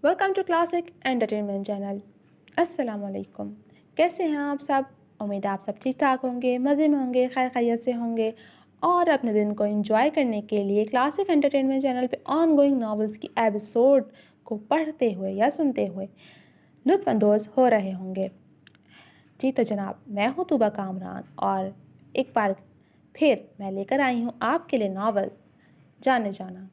Welcome to classic entertainment channel. السلام علیکم، کیسے ہیں آپ سب؟ امید آپ سب ٹھیک ٹھاک ہوں گے، مزے میں ہوں گے، خیر خیریت سے ہوں گے اور اپنے دن کو انجوائے کرنے کے لیے کلاسک انٹرٹینمنٹ چینل پہ آن گوئنگ ناولس کی ایپیسوڈ کو پڑھتے ہوئے یا سنتے ہوئے لطف اندوز ہو رہے ہوں گے۔ جی تو جناب، میں ہوں طوبہ کامران اور ایک بار پھر میں لے کر آئی ہوں آپ کے لیے ناول جانے جانا۔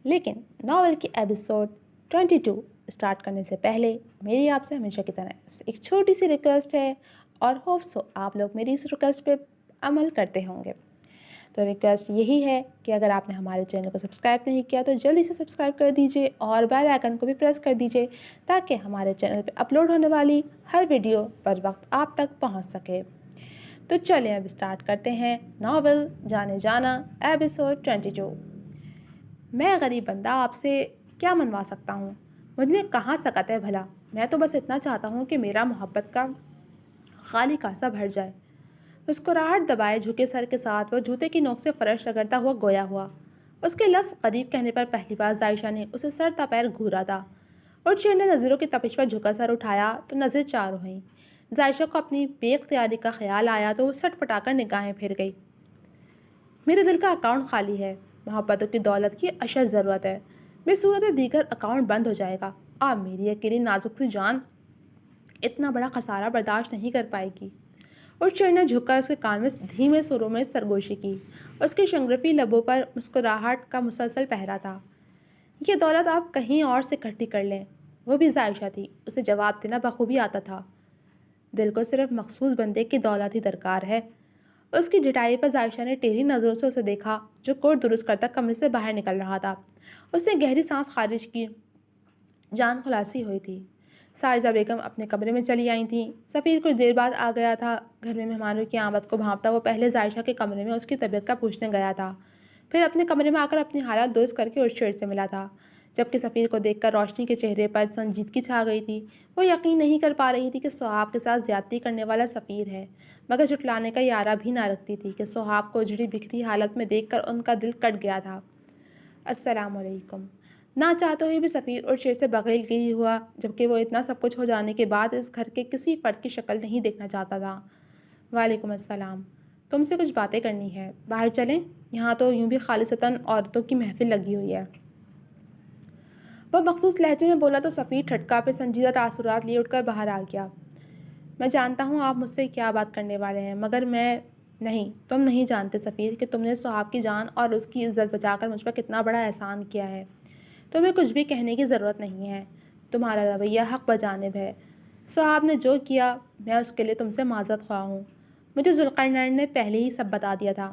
لیکن ناول کی ایپیسوڈ 22 اسٹارٹ کرنے سے پہلے میری آپ سے ہمیشہ کی طرح ایک چھوٹی سی ریکویسٹ ہے اور ہوپ سو آپ لوگ میری اس ریکویسٹ پہ عمل کرتے ہوں گے۔ تو ریکویسٹ یہی ہے کہ اگر آپ نے ہمارے چینل کو سبسکرائب نہیں کیا تو جلدی سے سبسکرائب کر دیجیے اور بیل آئیکن کو بھی پریس کر دیجیے تاکہ ہمارے چینل پہ اپلوڈ ہونے والی ہر ویڈیو پر وقت آپ تک پہنچ سکے۔ تو چلیں اب اسٹارٹ کرتے ہیں ناول جانے جانا ایپیسوڈ 22۔ میں غریب بندہ آپ سے کیا منوا سکتا ہوں؟ مجھ میں کہاں سکت ہے بھلا؟ میں تو بس اتنا چاہتا ہوں کہ میرا محبت کا خالی کاسہ بھر جائے۔ مسکراہٹ دبائے جھکے سر کے ساتھ وہ جوتے کی نوک سے فرش رگڑتا ہوا گویا ہوا۔ اس کے لفظ قریب کہنے پر پہلی بار زائشہ نے اسے سر تا پیر گھورا تھا اور شیر نے نظروں کی تپش پر جھکا سر اٹھایا تو نظر چار ہوئیں۔ زائشہ کو اپنی بے اختیاری کا خیال آیا تو وہ سٹ پٹا کر نگاہیں پھر گئی۔ میرے دل کا اکاؤنٹ خالی ہے، محبتوں کی دولت کی اشد ضرورت ہے، بے صورت دیگر اکاؤنٹ بند ہو جائے گا۔ اب میری اکیلی نازک سی جان اتنا بڑا خسارہ برداشت نہیں کر پائے گی۔ اور شیر نے جھک کر اس کے کان میں دھیمے سروں میں سرگوشی کی۔ اس کی شنگرفی لبوں پر مسکراہٹ کا مسلسل پہرا تھا۔ یہ دولت آپ کہیں اور سے اکٹھی کر لیں۔ وہ بھی زائشہ تھی، اسے جواب دینا بخوبی آتا تھا۔ دل کو صرف مخصوص بندے کی دولت ہی درکار ہے۔ اس کی جٹائی پر زائشہ نے ٹیڑھی نظروں سے اسے دیکھا جو کوٹ درست کرتا کمرے سے باہر نکل رہا تھا۔ اس نے گہری سانس خارج کی، جان خلاصی ہوئی تھی۔ ساجدہ بیگم اپنے کمرے میں چلی آئی تھیں۔ سفیر کچھ دیر بعد آ گیا تھا۔ گھر میں مہمانوں کی آمد کو بھانپتا وہ پہلے زائشہ کے کمرے میں اس کی طبیعت کا پوچھنے گیا تھا، پھر اپنے کمرے میں آ کر اپنی حالت درست کر کے ارشد سے ملا تھا۔ جبکہ سفیر کو دیکھ کر روشنی کے چہرے پر سنجیدگی چھا گئی تھی۔ وہ یقین نہیں کر پا رہی تھی کہ سہاب کے ساتھ زیادتی کرنے والا سفیر ہے، مگر جھٹلانے کا ارادہ بھی نہ رکھتی تھی کہ سہاب کو اجڑی بکھری حالت میں دیکھ کر ان کا دل کٹ گیا تھا۔ السلام علیکم۔ نہ چاہتے ہوئے بھی سفیر اور شیر سے بغیر گئی ہوا، جبکہ وہ اتنا سب کچھ ہو جانے کے بعد اس گھر کے کسی فرد کی شکل نہیں دیکھنا چاہتا تھا۔ وعلیکم السلام، تم سے کچھ باتیں کرنی ہے، باہر چلیں؟ یہاں تو یوں بھی خالصتاً عورتوں کی محفل لگی ہوئی ہے۔ وہ مخصوص لہجے میں بولا تو سفیر ٹھٹکا پہ سنجیدہ تاثرات لیے اٹھ کر باہر آ گیا۔ میں جانتا ہوں آپ مجھ سے کیا بات کرنے والے ہیں، مگر تم نہیں جانتے سفیر کہ تم نے سہاب کی جان اور اس کی عزت بچا کر مجھ پر کتنا بڑا احسان کیا ہے۔ تمہیں کچھ بھی کہنے کی ضرورت نہیں ہے، تمہارا رویہ حق بجانب ہے۔ سہاب نے جو کیا میں اس کے لیے تم سے معذرت خواہ ہوں۔ مجھے ذوالقرنین نے پہلے ہی سب بتا دیا تھا۔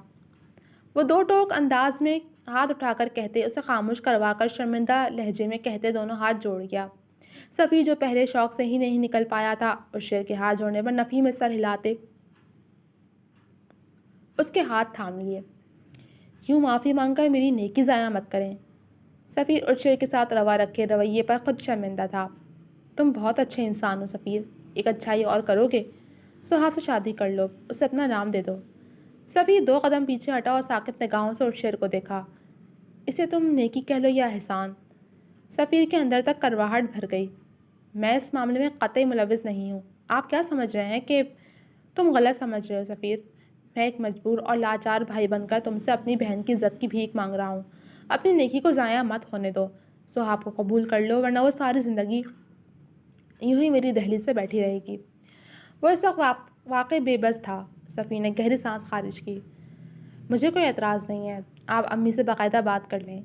وہ دو ٹوک انداز میں ہاتھ اٹھا کر کہتے اسے خاموش کروا کر شرمندہ لہجے میں کہتے دونوں ہاتھ جوڑ گیا۔ سفیر جو پہلے شوق سے ہی نہیں نکل پایا تھا اور شیر کے ہاتھ جوڑنے پر نفی میں سر ہلاتے اس کے ہاتھ تھام لیے۔ یوں معافی مانگ کر میری نیکی ضائع مت کریں۔ سفیر اور شیر کے ساتھ روا رکھے رویے پر خود شرمندہ تھا۔ تم بہت اچھے انسان ہو سفیر، ایک اچھائی اور کرو گے؟ سہاب سے شادی کر لو، اسے اپنا نام دے دو۔ سفیر 2 قدم پیچھے ہٹا اور ساکت نگاہوں سے شیر کو دیکھا۔ اسے تم نیکی کہہ لو یا احسان؟ سفیر کے اندر تک کرواہٹ بھر گئی۔ میں اس معاملے میں قطعی ملوث نہیں ہوں۔ آپ کیا سمجھ رہے ہیں کہ تم غلط سمجھ رہے ہو سفیر؟ میں ایک مجبور اور لاچار بھائی بن کر تم سے اپنی بہن کی عزت کی بھیک مانگ رہا ہوں۔ اپنی نیکی کو ضائع مت ہونے دو۔ سہاب کو قبول کر لو ورنہ وہ ساری زندگی یوں ہی میری دہلیز پہ بیٹھی رہے گی۔ وہ اس وقت واقعی بے بس تھا۔ سفیر نے گہری سانس خارج کی۔ مجھے کوئی اعتراض نہیں ہے، آپ امی سے باقاعدہ بات کر لیں۔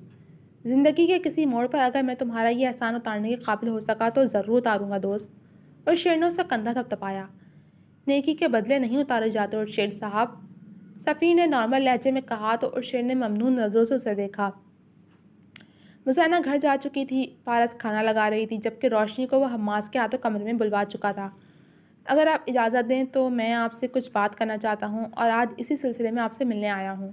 زندگی کے کسی موڑ پر اگر میں تمہارا یہ احسان اتارنے کے قابل ہو سکا تو ضرور اتاروں گا دوست۔ اور شیر نے اسے کندھا تھپتھپایا۔ نیکی کے بدلے نہیں اتارے جاتے اور شیر صاحب، سفیر نے نارمل لہجے میں کہا تو اور شیر نے ممنون نظروں سے اسے دیکھا۔ مزینہ گھر جا چکی تھی، پارس کھانا لگا رہی تھی، جبکہ روشنی کو وہ حماس کے ہاتھوں کمرے میں بلوا چکا تھا۔ اگر آپ اجازت دیں تو میں آپ سے کچھ بات کرنا چاہتا ہوں اور آج اسی سلسلے میں آپ سے ملنے آیا ہوں۔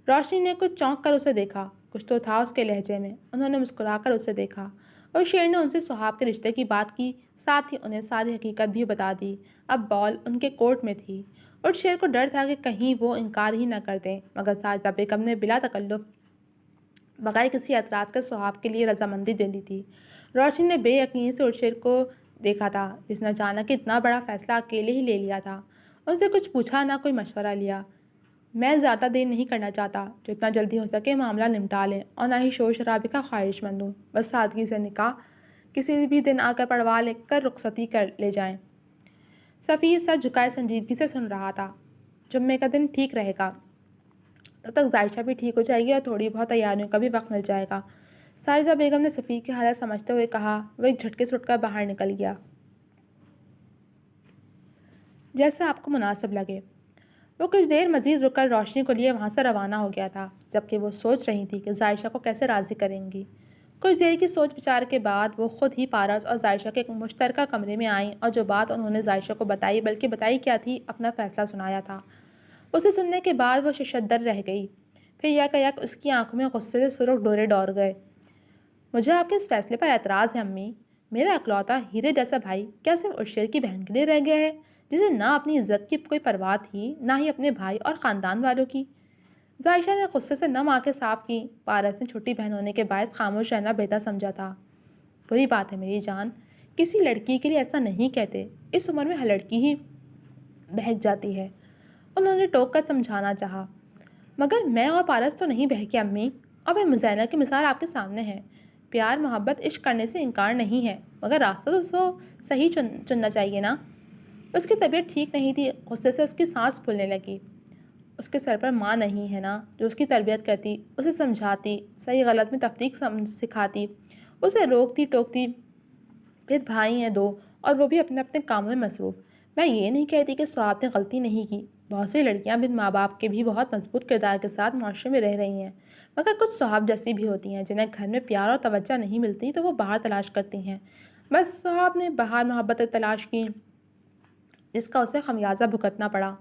روشنی نے کچھ چونک کر اسے دیکھا، کچھ تو تھا اس کے لہجے میں۔ انہوں نے مسکرا کر اسے دیکھا اور شیر نے ان سے سہاب کے رشتے کی بات کی، ساتھ ہی انہیں ساری حقیقت بھی بتا دی۔ اب بال ان کے کورٹ میں تھی اور شیر کو ڈر تھا کہ کہیں وہ انکار ہی نہ کر دیں، مگر ساجدہ بیگم نے بلا تکلف بغیر کسی اعتراض کے سہاب کے لیے رضامندی دے دی تھی۔ روشنی نے بے یقینی سے عرشیر کو دیکھا تھا، جس نے اچانک اتنا بڑا فیصلہ اکیلے ہی لے لیا تھا۔ ان سے کچھ پوچھا، نہ کوئی مشورہ لیا۔ میں زیادہ دیر نہیں کرنا چاہتا، جتنا جلدی ہو سکے معاملہ نمٹا لیں، اور نہ ہی شور شرابے کا خواہش مند ہوں۔ بس سادگی سے نکاح کسی بھی دن آ کر پڑھوا لے کر رخصتی کر لے جائیں۔ سفیر سر جھکائے سنجیدگی سے سن رہا تھا۔ جمعے کا دن ٹھیک رہے گا، تب تک ذائشہ بھی ٹھیک ہو جائے گی اور تھوڑی بہت تیاریوں کا بھی وقت مل جائے گا۔ سائزہ بیگم نے سفیر کی حالت سمجھتے ہوئے کہا۔ وہ ایک جھٹکے سے اٹھ کر باہر نکل گیا۔ جیسا آپ کو مناسب لگے۔ وہ کچھ دیر مزید رک کر روشنی کو لیے وہاں سے روانہ ہو گیا تھا، جبکہ وہ سوچ رہی تھی کہ ذائشہ کو کیسے راضی کریں گی۔ کچھ دیر کی سوچ بچار کے بعد وہ خود ہی پارس اور ذائشہ کے ایک مشترکہ کمرے میں آئیں، اور جو بات انہوں نے ذائشہ کو بتائی، بلکہ بتائی کیا تھی، اپنا فیصلہ سنایا تھا۔ اسے سننے کے بعد وہ ششدر رہ گئی، پھر یک اس کی آنکھوں میں غصے سے سرخ ڈورے دوڑ گئے۔ مجھے آپ کے اس فیصلے پر اعتراض ہے امی۔ میرا اکلوتا ہیرے جیسا بھائی کیا صرف عشیر کی بہن کے لیے رہ گیا ہے، جسے نہ اپنی عزت کی کوئی پرواہ تھی، نہ ہی اپنے بھائی اور خاندان والوں کی؟ ذائشہ نے غصے سے نم آنکھیں صاف کی۔ پارس نے چھوٹی بہن ہونے کے باعث خاموش رہنا بہتر سمجھا تھا۔ بری بات ہے میری جان، کسی لڑکی کے لیے ایسا نہیں کہتے، اس عمر میں ہر لڑکی ہی بہک جاتی ہے۔ انہوں نے ٹوک کر سمجھانا چاہا، مگر میں اور پارس تو نہیں بہکے امی، اور وہ مزینہ کی مثال آپ کے سامنے ہے۔ پیار محبت عشق کرنے سے انکار نہیں ہے، مگر راستہ تو صحیح چننا چاہیے نا۔ اس کی طبیعت ٹھیک نہیں تھی۔ غصے سے اس کی سانس پھولنے لگی۔ اس کے سر پر ماں نہیں ہے نا، جو اس کی تربیت کرتی، اسے سمجھاتی، صحیح غلط میں تفریق سکھاتی، اسے روکتی ٹوکتی۔ پھر بھائی ہیں دو، اور وہ بھی اپنے اپنے کاموں میں مصروف۔ میں یہ نہیں کہتی کہ سہاب نے غلطی نہیں کی۔ بہت سی لڑکیاں بن ماں باپ کے بھی بہت مضبوط کردار کے ساتھ معاشرے میں رہ رہی ہیں، مگر کچھ سہاب جیسی بھی ہوتی ہیں، جنہیں گھر میں پیار اور توجہ نہیں ملتی تو وہ باہر تلاش کرتی ہیں۔ بس سہاب نے باہر محبت تلاش کی، جس کا اسے خمیازہ بھگتنا پڑا۔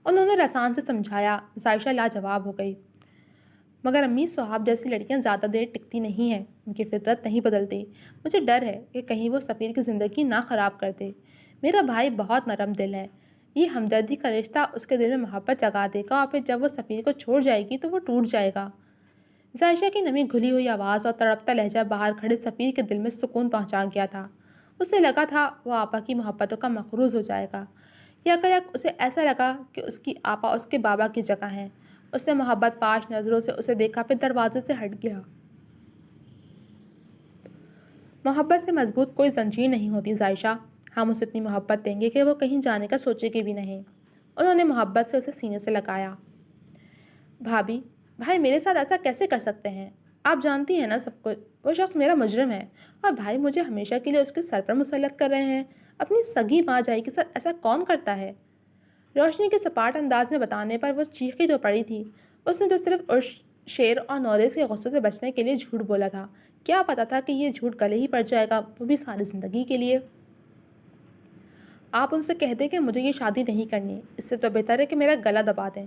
انہوں نے رسان سے سمجھایا۔ ذائشہ لاجواب ہو گئی۔ مگر امی، سہاب جیسی لڑکیاں زیادہ دیر ٹکتی نہیں ہیں، ان کی فطرت نہیں بدلتی۔ مجھے ڈر ہے کہ کہیں وہ سفیر کی زندگی نہ خراب کر دے۔ میرا بھائی بہت نرم دل ہے، یہ ہمدردی کا رشتہ اس کے دل میں محبت جگا دے گا، اور پھر جب وہ سفیر کو چھوڑ جائے گی تو وہ ٹوٹ جائے گا۔ ذائشہ کی نمی گھلی ہوئی آواز اور تڑپتا لہجہ باہر کھڑے سفیر کے دل میں سکون پہنچا گیا تھا۔ اسے لگا تھا وہ آپا کی محبتوں کا مقروض ہو جائے گا۔ یک اسے ایسا لگا کہ اس کی آپا اس کے بابا کی جگہ ہیں۔ اس نے محبت پاش نظروں سے اسے دیکھا، پھر دروازے سے ہٹ گیا۔ محبت سے مضبوط کوئی زنجیر نہیں ہوتی ذائشہ، ہم اسے اتنی محبت دیں گے کہ وہ کہیں جانے کا سوچے گی بھی نہیں۔ انہوں نے محبت سے اسے سینے سے لگایا۔ بھابھی، بھائی میرے ساتھ ایسا کیسے کر سکتے ہیں؟ آپ جانتی ہیں نا سب کچھ، وہ شخص میرا مجرم ہے، اور بھائی مجھے ہمیشہ کے لیے اس کے سر پر مسلط کر رہے ہیں۔ اپنی سگی ماں جائی کے ساتھ ایسا کون کرتا ہے؟ روشنی کے سپاٹ انداز میں بتانے پر وہ چیخی تو پڑی تھی۔ اس نے تو صرف شیر اور نوریز کے غصے سے بچنے کے لیے جھوٹ بولا تھا۔ کیا پتا تھا کہ یہ جھوٹ گلے ہی پڑ جائے گا، وہ بھی ساری زندگی کے لیے۔ آپ ان سے کہہ دیں کہ مجھے یہ شادی نہیں کرنی، اس سے تو بہتر ہے کہ میرا گلا دبا دیں۔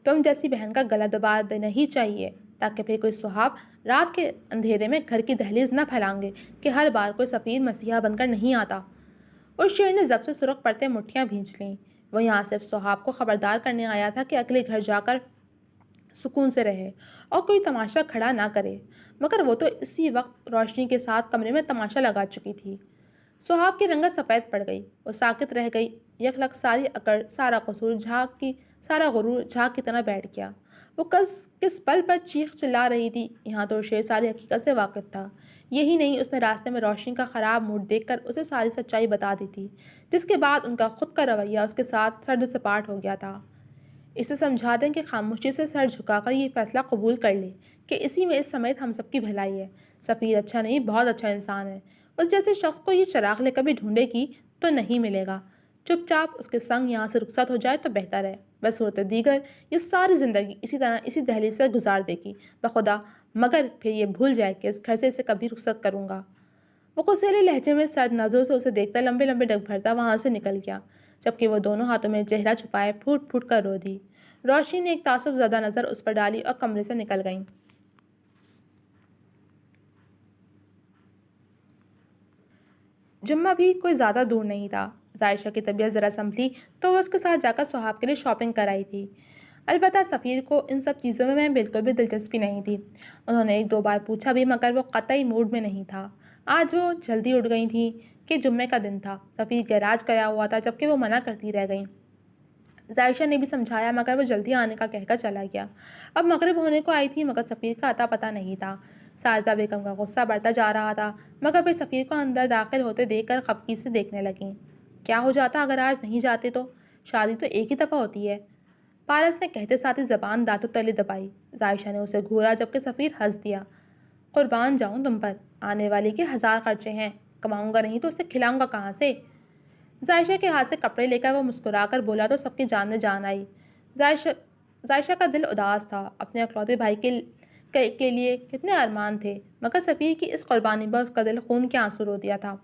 تم جیسی بہن کا گلا دبا دینا ہی چاہیے، تاکہ پھر کوئی سہاب رات کے اندھیرے میں گھر کی دہلیز نہ پھیلانگے کہ ہر بار کوئی سفیر مسیحا بن کر نہیں آتا۔ اس شیر نے ضبط سے سرخ پڑتے مٹھیاں بھینچ لیں۔ وہ یہاں صرف سہاب کو خبردار کرنے آیا تھا کہ اگلے گھر جا کر سکون سے رہے اور کوئی تماشا کھڑا نہ کرے، مگر وہ تو اسی وقت روشنی کے ساتھ کمرے میں تماشا لگا چکی تھی۔ سہاب کی رنگت سفید پڑ گئی، وہ ساکت رہ گئی۔ یکلک ساری اکڑ، سارا قصور، سارا غرور جھاگ کی طرح بیٹھ گیا۔ وہ کس پل پر چیخ چلا رہی تھی، یہاں تو شیر ساری حقیقت سے واقف تھا۔ یہی نہیں، اس نے راستے میں روشنی کا خراب موڈ دیکھ کر اسے ساری سچائی بتا دی تھی، جس کے بعد ان کا خود کا رویہ اس کے ساتھ سرد سپاٹ ہو گیا تھا۔ اسے سمجھا دیں کہ خاموشی سے سر جھکا کر یہ فیصلہ قبول کر لے کہ اسی میں اس سمیت ہم سب کی بھلائی ہے۔ سفیر اچھا نہیں، بہت اچھا انسان ہے۔ اس جیسے شخص کو یہ چراغ لے کبھی ڈھونڈے گی تو نہیں ملے گا۔ چپ چاپ اس کے سنگ یہاں سے رخصت ہو جائے تو بہتر ہے۔ بصورت دیگر یہ ساری زندگی اسی طرح اسی دہلیز سے گزار دے گی بخدا، مگر پھر یہ بھول جائے کہ اس گھر سے اسے کبھی رخصت کروں گا۔ وہ غصیلے لہجے میں سرد نظروں سے اسے دیکھتا لمبے لمبے ڈگ بھرتا وہاں سے نکل گیا، جبکہ وہ دونوں ہاتھوں میں چہرہ چھپائے پھوٹ پھوٹ کر رو دی۔ روشنی نے ایک تعصب زدہ نظر اس پر ڈالی اور کمرے سے نکل گئیں۔ جمعہ بھی کوئی زیادہ دور نہیں تھا۔ ذائشہ کی طبیعت ذرا سنبھلی تو وہ اس کے ساتھ جا کر سہاب کے لیے شاپنگ کر آئی تھی۔ البتہ سفیر کو ان سب چیزوں میں بالکل بھی دلچسپی نہیں تھی۔ انہوں نے 1-2 بار پوچھا بھی، مگر وہ قطعی موڈ میں نہیں تھا۔ آج وہ جلدی اٹھ گئی تھیں کہ جمعے کا دن تھا۔ سفیر گیراج گیا ہوا تھا، جبکہ وہ منع کرتی رہ گئیں۔ ظاہرشاہ نے بھی سمجھایا، مگر وہ جلدی آنے کا کہہ کر چلا گیا۔ اب مغرب ہونے کو آئی تھی، مگر سفیر کا اتا پتہ نہیں تھا۔ ساجدہ بیگم کا غصہ بڑھتا جا رہا تھا، مگر پھر سفیر کو اندر داخل ہوتے دیکھ کر خفگی سے دیکھنے لگیں۔ کیا ہو جاتا اگر آج نہیں جاتے تو؟ شادی تو ایک ہی دفعہ ہوتی ہے۔ پارس نے کہتے ساتھ ہی زبان دانتوں تلے دبائی۔ ظاہرشاہ نے اسے گھورا، جبکہ سفیر ہنس دیا۔ قربان جاؤں تم پر، آنے والی کے 1000 خرچے ہیں، کماؤں گا نہیں تو اسے کھلاؤں گا کہاں سے؟ ظاہرشاہ کے ہاتھ سے کپڑے لے کر وہ مسکرا کر بولا تو سب کی جان میں جان آئی۔ ظاہرشاہ کا دل اداس تھا۔ اپنے اکلوتے بھائی کے لیے کتنے ارمان تھے، مگر سفیر کی اس قربانی پر اس کا دل خون کے آنسو رو دیا تھا۔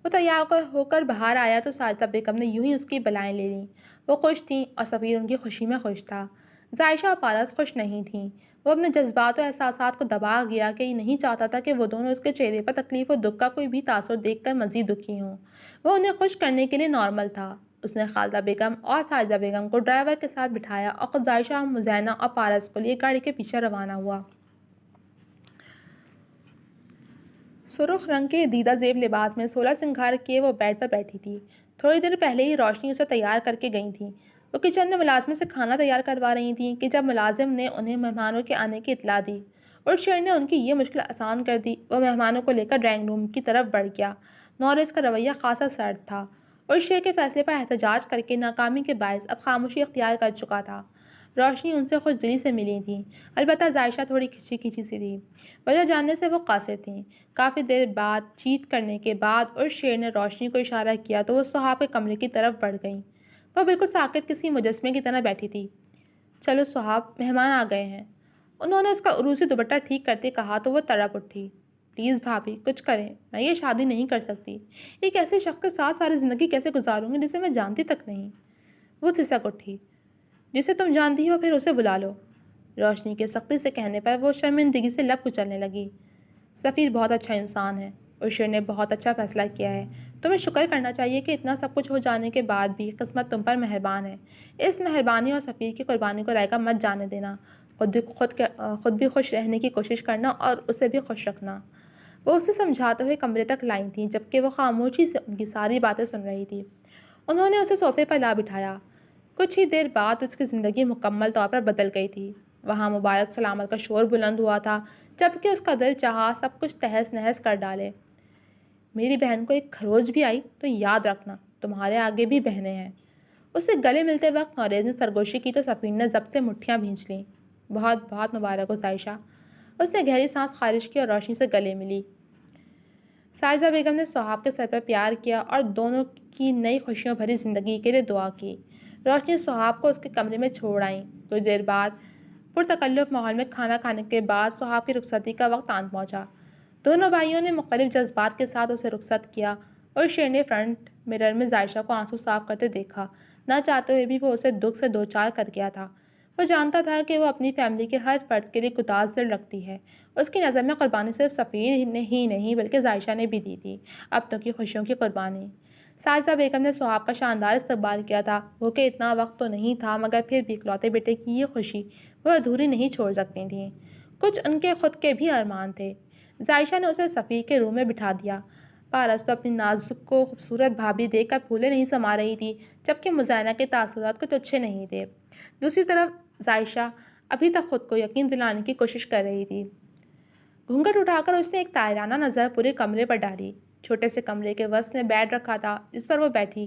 وہ تیار ہو کر باہر آیا تو ساجدہ بیگم نے یوں ہی اس کی بلائیں لے لیں۔ وہ خوش تھیں اور سفیر ان کی خوشی میں خوش تھا۔ ظاہرشاہ اور پارس خوش نہیں تھیں۔ وہ اپنے جذبات و احساسات کو دبا گیا کہ یہ نہیں چاہتا تھا کہ وہ دونوں اس کے چہرے پر تکلیف و دکھ کا کوئی بھی تاثر دیکھ کر مزید دکھی ہوں۔ وہ انہیں خوش کرنے کے لیے نارمل تھا۔ اس نے خالدہ بیگم اور ساجدہ بیگم کو ڈرائیور کے ساتھ بٹھایا اور خود ظاہرشاہ، مزینہ اور پارس کو لیے گاڑی کے پیچھے روانہ ہوا۔ سرخ رنگ کے دیدہ زیب لباس میں 16 سنگھار کیے وہ بیڈ پر بیٹھی تھی۔ تھوڑی دیر پہلے ہی روشنی اسے تیار کر کے گئی تھیں۔ وہ کچن میں ملازمے سے کھانا تیار کروا رہی تھیں کہ جب ملازم نے انہیں مہمانوں کے آنے کی اطلاع دی۔ عرشیر نے ان کی یہ مشکل آسان کر دی۔ وہ مہمانوں کو لے کر ڈرائنگ روم کی طرف بڑھ گیا۔ نورس کا رویہ خاصا سرد تھا۔ عرشیر کے فیصلے پر احتجاج کر کے ناکامی کے باعث اب خاموشی اختیار کر چکا تھا۔ روشنی ان سے خوش دلی سے ملی تھیں، البتہ ظاہرشاہ تھوڑی کھچی کھچی سی تھی۔ وجہ جاننے سے وہ قاصر تھیں۔ کافی دیر بات چیت کرنے کے بعد عرشیر نے روشنی کو اشارہ کیا تو وہ سہاب کے کمرے کی طرف بڑھ گئیں۔ وہ بالکل ساکت کسی مجسمے کی طرح بیٹھی تھی۔ چلو سہاب، مہمان آ گئے ہیں۔ انہوں نے اس کا عروسی دوپٹہ ٹھیک کرتے کہا تو وہ تڑپ اٹھی۔ پلیز بھابھی، کچھ کریں، میں یہ شادی نہیں کر سکتی۔ ایک ایسے شخص کے ساتھ ساری زندگی کیسے گزاروں گی جسے میں جانتی تک نہیں؟ وہ سسک اٹھی۔ جسے تم جانتی ہو پھر اسے بلا لو۔ روشنی کے سختی سے کہنے پر وہ شرمندگی سے لب کچلنے لگی۔ سفیر بہت اچھا انسان ہے۔ عرشیر نے بہت اچھا فیصلہ کیا ہے۔ تمہیں شکر کرنا چاہیے کہ اتنا سب کچھ ہو جانے کے بعد بھی قسمت تم پر مہربان ہے۔ اس مہربانی اور سفیر کی قربانی کو رائگاں مت جانے دینا۔ خود بھی خوش رہنے کی کوشش کرنا اور اسے بھی خوش رکھنا۔ وہ اسے سمجھاتے ہوئے کمرے تک لائی تھیں، جبکہ وہ خاموشی سے ان کی ساری باتیں سن رہی تھی۔ انہوں نے اسے صوفے پر لا بٹھایا۔ کچھ ہی دیر بعد اس کی زندگی مکمل طور پر بدل گئی تھی۔ وہاں مبارک سلامت کا شور بلند ہوا تھا، جبکہ اس کا دل چاہا سب کچھ تہس نہس کر ڈالے۔ میری بہن کو ایک خروج بھی آئی تو یاد رکھنا، تمہارے آگے بھی بہنیں ہیں۔ اس سے گلے ملتے وقت نوریز نے سرگوشی کی تو سفیر نے ضبط سے مٹھیاں بھینچ لیں۔ بہت بہت مبارک ہو ظاہرشاہ۔ اس نے گہری سانس خارج کی اور روشنی سے گلے ملی۔ ساجدہ بیگم نے سہاب کے سر پر پیار کیا اور دونوں کی نئی خوشیوں بھری زندگی کے لیے دعا کی۔ روشنی سہاب کو اس کے کمرے میں چھوڑ آئیں۔ کچھ دیر بعد پرتکلف ماحول میں کھانا کھانے کے بعد سہاب کی رخصتی کا وقت آن پہنچا۔ دونوں بھائیوں نے مختلف جذبات کے ساتھ اسے رخصت کیا اور شیر نے فرنٹ مرر میں ظاہرشاہ کو آنسو صاف کرتے دیکھا۔ نہ چاہتے ہوئے بھی وہ اسے دکھ سے دوچار کر گیا تھا۔ وہ جانتا تھا کہ وہ اپنی فیملی کے ہر فرد کے لیے گداز دل رکھتی ہے۔ اس کی نظر میں قربانی صرف سفیر نے ہی نہیں بلکہ ظاہرشاہ نے بھی دی تھی، اپنوں کی خوشیوں کی قربانی۔ ساجدہ بیگم نے سہاب کا شاندار استقبال کیا تھا۔ وہ کہ اتنا وقت تو نہیں تھا، مگر پھر بھی اکلوتے بیٹے کی یہ خوشی وہ ادھوری نہیں چھوڑ سکتی تھیں۔ کچھ ان کے خود کے بھی ارمان تھے۔ ظاہرشاہ نے اسے سفیر کے روم میں بٹھا دیا۔ پارس تو اپنی نازک کو خوبصورت بھابھی دیکھ کر پھولے نہیں سما رہی تھی، جبکہ مزینہ کے تاثرات کچھ اچھے نہیں تھے۔ دوسری طرف ظاہرشاہ ابھی تک خود کو یقین دلانے کی کوشش کر رہی تھی۔ گھونگھٹ اٹھا کر اس نے ایک طائرانہ نظر پورے کمرے پر ڈالی۔ چھوٹے سے کمرے کے وسط میں بیڈ رکھا تھا جس پر وہ بیٹھی۔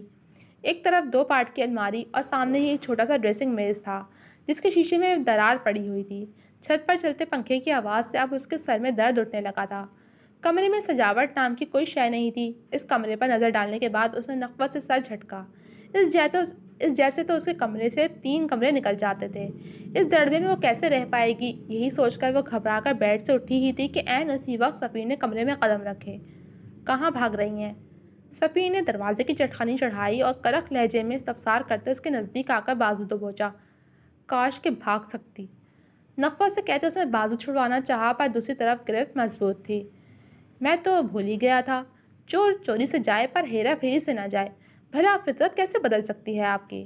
ایک طرف 2 پارٹ کی الماری اور سامنے ہی ایک چھوٹا سا ڈریسنگ میز تھا جس کے شیشے میں درار پڑی ہوئی تھی۔ چھت پر چلتے پنکھے کی آواز سے اب اس کے سر میں درد اٹھنے لگا تھا۔ کمرے میں سجاوٹ نام کی کوئی شے نہیں تھی۔ اس کمرے پر نظر ڈالنے کے بعد اس نے نخوت سے سر جھٹکا۔ اس جیسے تو اس کے کمرے سے 3 کمرے نکل جاتے تھے۔ اس دڑبے میں وہ کیسے رہ پائے گی، یہی سوچ کر وہ گھبرا کر بیڈ سے اٹھی ہی تھی کہ عین اسی وقت سفیر نے کمرے میں قدم رکھے۔ کہاں بھاگ رہی ہیں؟ سفیر نے دروازے کی چٹخنی چڑھائی اور کرخ لہجے میں استفسار کرتے اس کے نزدیک آ کر بازو دبوچا۔ کاش کہ بھاگ سکتی۔ نخوت سے کہتے اس نے بازو چھڑوانا چاہا، پر دوسری طرف گرفت مضبوط تھی۔ میں تو بھول ہی گیا تھا، چور چوری سے جائے پر ہیرا پھیری سے نہ جائے۔ بھلا فطرت کیسے بدل سکتی ہے آپ کی؟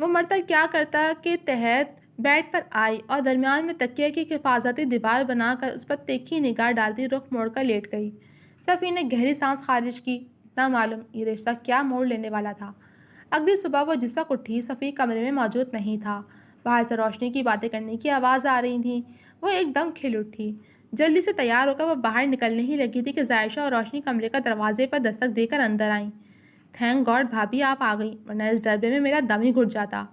وہ مرتا کیا کرتا کہ تحت بیڈ پر آئی اور درمیان میں تکیے کی حفاظتی دیوار بنا کر اس پر تیکھی نگاہ ڈالتی رخ موڑ کر لیٹ گئی۔ صفی نے گہری سانس خارج کی۔ نہ معلوم یہ رشتہ کیا موڑ لینے والا تھا۔ اگلی صبح وہ جس وقت اٹھی صفی کمرے میں موجود نہیں تھا۔ باہر سے روشنی کی باتیں کرنے کی آواز آ رہی تھی۔ وہ ایک دم کھل اٹھی۔ جلدی سے تیار ہو کر وہ باہر نکلنے ہی لگی تھی کہ ظاہرشاہ اور روشنی کمرے کا دروازے پر دستک دے کر اندر آئیں۔ تھینک گاڈ بھابھی آپ آ گئیں، ورنہ اس ڈربے میں میرا دم ہی گھٹ جاتا۔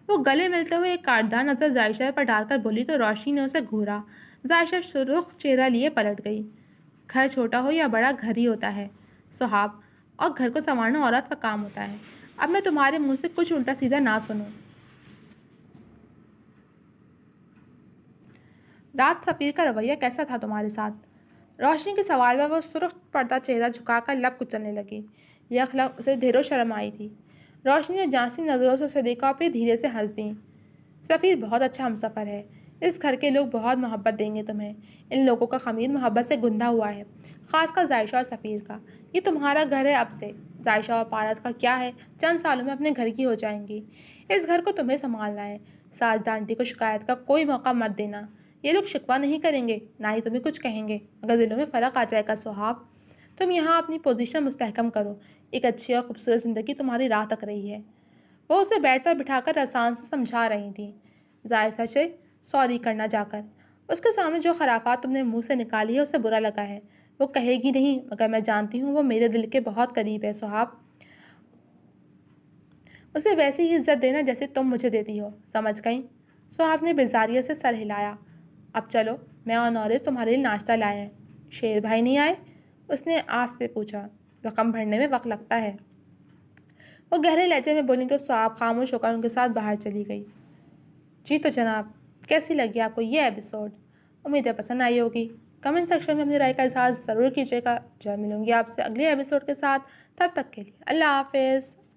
وہ گلے ملتے ہوئے ایک کاٹدار نظر ظاہرشاہ پر ڈال کر بولی تو روشنی نے اسے گھورا۔ ظاہرشاہ سرخ چہرہ لیے پلٹ گئی۔ گھر چھوٹا ہو یا بڑا گھر ہی ہوتا ہے صحاب، اور گھر کو سنوارنا عورت کا کام ہوتا ہے۔ اب میں تمہارے منہ سے کچھ الٹا سیدھا نہ سنوں۔ رات صفیر کا رویہ کیسا تھا تمہارے ساتھ؟ روشنی کے سوال میں وہ سرخ پردہ چہرہ جھکا کر لب کچلنے لگی۔ یکلگ اسے ڈھیروں شرم آئی تھی۔ روشنی نے جانسی نظروں سے اسے دیکھا اور پھر دھیرے سے ہنس دیں۔ صفیر بہت اچھا ہمسفر ہے۔ اس گھر کے لوگ بہت محبت دیں گے تمہیں۔ ان لوگوں کا خمیر محبت سے گندھا ہوا ہے، خاص کر ظاہرشاہ اور صفیر کا۔ یہ تمہارا گھر ہے اب سے۔ ظاہرشاہ اور پارس کا کیا ہے، چند سالوں میں اپنے گھر کی ہو جائیں گی۔ اس گھر کو تمہیں سنبھالنا ہے۔ ساجدہ آنٹی کو شکایت کا کوئی موقع مت دینا۔ یہ لوگ شکوہ نہیں کریں گے، نہ ہی تمہیں کچھ کہیں گے، مگر دلوں میں فرق آ جائے گا صحاب۔ تم یہاں اپنی پوزیشن مستحکم کرو۔ ایک اچھی اور خوبصورت زندگی تمہاری راہ تک رہی ہے۔ وہ اسے بیڈ پر بٹھا کر آسان سے سمجھا رہی تھیں۔ ظاہر سے سوری کرنا جا کر۔ اس کے سامنے جو خرافات تم نے منہ سے نکالی ہے اسے برا لگا ہے۔ وہ کہے گی نہیں، مگر میں جانتی ہوں وہ میرے دل کے بہت قریب ہے صحاب۔ اسے ویسی ہی عزت دینا جیسے تم مجھے دیتی ہو، سمجھ گئیں؟ صحاب نے بیزاریت سے سر ہلایا۔ اب چلو، میں اور نورس تمہارے لیے ناشتہ لائے ہیں۔ شیر بھائی نہیں آئے؟ اس نے آس سے پوچھا۔ زخم بھرنے میں وقت لگتا ہے، وہ گہرے لہجے میں بولی تو صحاب خاموش ہو کر ان کے ساتھ باہر چلی گئی۔ جی تو جناب، کیسی لگی آپ کو یہ ایپیسوڈ؟ امید ہے پسند آئی ہوگی۔ کمنٹ سیکشن میں اپنی رائے کا اظہار ضرور کیجیے گا۔ جو ملوں گی آپ سے اگلے ایپیسوڈ کے ساتھ، تب تک کے لیے اللہ حافظ۔